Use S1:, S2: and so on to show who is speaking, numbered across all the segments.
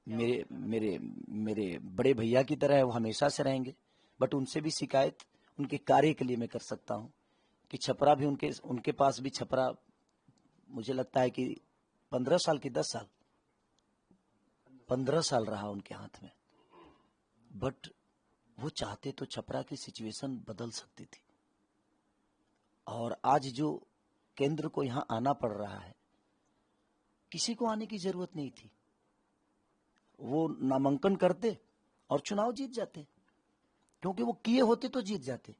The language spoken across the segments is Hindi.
S1: मेरे मेरे मेरे बड़े भैया की तरह है, वो हमेशा से रहेंगे। बट उनसे भी शिकायत उनके कार्य के लिए मैं कर सकता हूँ कि छपरा भी उनके पास भी छपरा, मुझे लगता है कि 15 साल की 10 साल 15 साल रहा उनके हाथ में। बट वो चाहते तो छपरा की सिचुएशन बदल सकती थी। और आज जो केंद्र को यहाँ आना पड़ रहा है, किसी को आने की जरूरत नहीं थी। वो नामांकन करते और चुनाव जीत जाते, क्योंकि वो किए होते तो जीत जाते।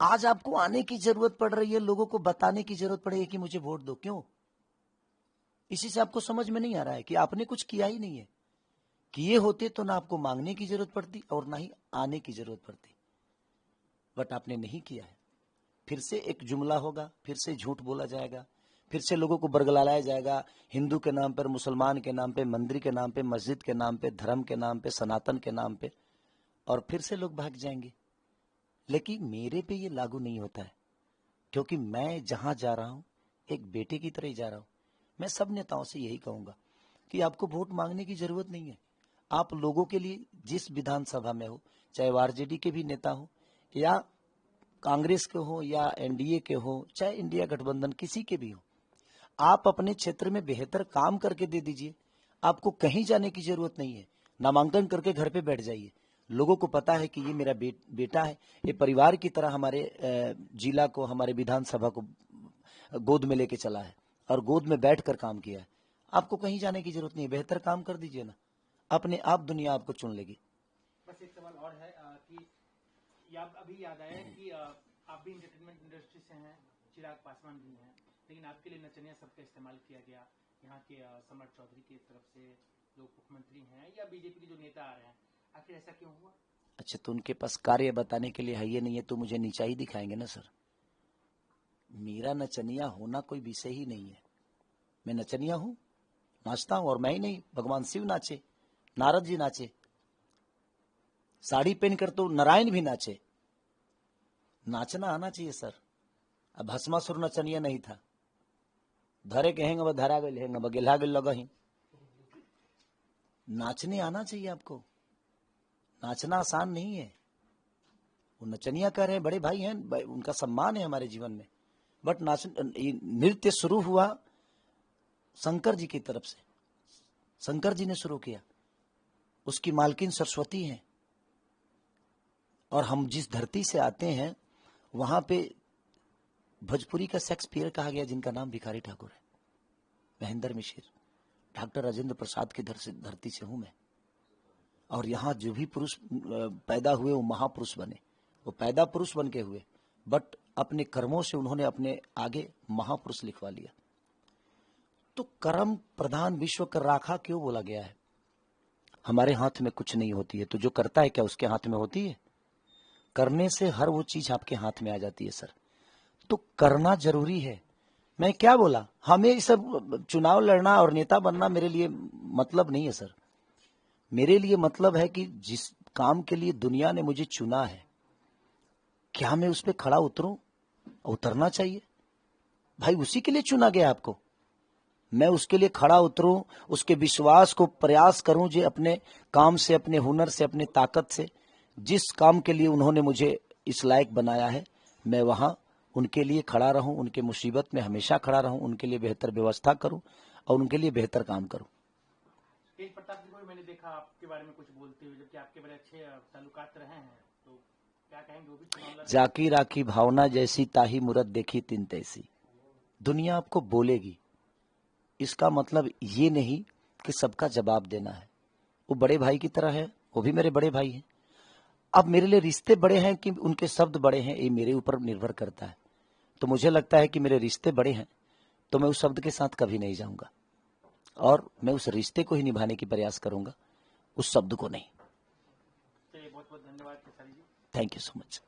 S1: आज आपको आने की जरूरत पड़ रही है, लोगों को बताने की जरूरत पड़ रही है कि मुझे वोट दो। क्यों? इसी से आपको समझ में नहीं आ रहा है कि आपने कुछ किया ही नहीं है। किए होते तो ना आपको मांगने की जरूरत पड़ती और ना ही आने की जरूरत पड़ती। बट आपने नहीं किया है। फिर से एक जुमला होगा, फिर से झूठ बोला जाएगा, फिर से लोगों को बरगलाया जाएगा, हिंदू के नाम पर, मुसलमान के नाम पे, मंदिर के नाम पे, मस्जिद के नाम पे, धर्म के नाम पे, सनातन के नाम पे, और फिर से लोग भाग जाएंगे। लेकिन मेरे पे ये लागू नहीं होता है, क्योंकि मैं जहां जा रहा हूं एक बेटे की तरह ही जा रहा हूं। मैं सब नेताओं से यही कहूंगा कि आपको वोट मांगने की जरूरत नहीं है। आप लोगों के लिए जिस विधानसभा में हो, चाहे वो आरजेडी के भी नेता हो या कांग्रेस के हो या एनडीए के हो, चाहे इंडिया गठबंधन किसी के भी हो, आप अपने क्षेत्र में बेहतर काम करके दे दीजिए। आपको कहीं जाने की जरूरत नहीं है। नामांकन करके घर पे बैठ जाइए। लोगों को पता है कि ये मेरा बेटा है, ये परिवार की तरह हमारे जिला को, हमारे विधानसभा को गोद में लेके चला है और गोद में बैठकर काम किया है। आपको कहीं जाने की जरूरत नहीं है, बेहतर काम कर दीजिए ना, अपने आप दुनिया आपको चुन लेगी।
S2: बस एक सवाल और है कि अभी याद आया कि आप भी एंटरटेनमेंट इंडस्ट्री से हैं, चिराग पासवान भी हैं, लेकिन आपके लिए नचनिया शब्द का इस्तेमाल किया गया। यहाँ के सम्राट चौधरी की तरफ से जो मुख्यमंत्री हैं या बीजेपी के जो नेता आ रहे हैं, आखिर ऐसा क्यों हुआ?
S1: अच्छा, तो उनके पास कार्य बताने के लिए है ये नहीं है तो मुझे नीचा ही दिखाएंगे ना सर। मेरा नचनिया होना कोई विषय ही नहीं है। मैं नचनिया हूं, नाचता हूं, और मैं ही नहीं, भगवान शिव नाचे, नारद जी नाचे, साड़ी पहनकर तो नारायण भी नाचे। नाचना आना चाहिए सर। अब भस्मासुर नचनिया नहीं था, धरे के हेंगे धरा गए हेंगे गेला गए लगा ही। नाचने आना चाहिए आपको। नाचना आसान नहीं है। वो नचनिया कह रहे हैं, बड़े भाई हैं, उनका सम्मान है हमारे जीवन में। बट नृत्य शुरू हुआ शंकर जी की तरफ से। शंकर जी ने शुरू किया, उसकी मालकिन सरस्वती है। और हम जिस धरती से आते हैं वहां पे भोजपुरी का शेक्सपियर कहा गया, जिनका नाम भिखारी ठाकुर है, महेंद्र मिश्र, डॉक्टर राजेंद्र प्रसाद की धरती से हूं मैं। और यहाँ जो भी पुरुष पैदा हुए वो महापुरुष बने। वो पैदा पुरुष बन के हुए, बट अपने कर्मों से उन्होंने अपने आगे महापुरुष लिखवा लिया। तो कर्म प्रधान विश्व कर राखा क्यों बोला गया है? हमारे हाथ में कुछ नहीं होती है, तो जो करता है क्या उसके हाथ में होती है? करने से हर वो चीज आपके हाथ में आ जाती है सर। तो करना जरूरी है। मैं क्या बोला, हमें ये सब चुनाव लड़ना और नेता बनना मेरे लिए मतलब नहीं है सर। मेरे लिए मतलब है कि जिस काम के लिए दुनिया ने मुझे चुना है, क्या मैं उस पर खड़ा उतरूं? उतरना चाहिए भाई, उसी के लिए चुना गया आपको। मैं उसके लिए खड़ा उतरूं, उसके विश्वास को प्रयास करूं, जो अपने काम से, अपने हुनर से, अपने ताकत से, जिस काम के लिए उन्होंने मुझे इस लायक बनाया है, मैं वहां उनके लिए खड़ा रहूं, उनके मुसीबत में हमेशा खड़ा रहूं, उनके लिए बेहतर व्यवस्था करूं और उनके लिए बेहतर काम करूं।
S2: तेज प्रताप जी को मैंने देखा आपके बारे में कुछ बोलते हुए, जबकि आपके बड़े अच्छे ताल्लुकात रहे हैं, तो क्या कहेंगे? वो भी चुनाव लड़ रहे हैं।
S1: जाकी राखी भावना जैसी, ताही मूरत देखी तिन तैसी। दुनिया आपको बोलेगी, इसका मतलब ये नहीं कि सबका जवाब देना है। वो बड़े भाई की तरह है, वो भी मेरे बड़े भाई हैं। अब मेरे लिए रिश्ते बड़े हैं कि उनके शब्द बड़े हैं, ये मेरे ऊपर निर्भर करता है। तो मुझे लगता है कि मेरे रिश्ते बड़े हैं, तो मैं उस शब्द के साथ कभी नहीं जाऊंगा, और मैं उस रिश्ते को ही निभाने की प्रयास करूंगा, उस शब्द को नहीं।
S2: चलिए, बहुत बहुत धन्यवाद Khesari ji.
S1: Thank you so much.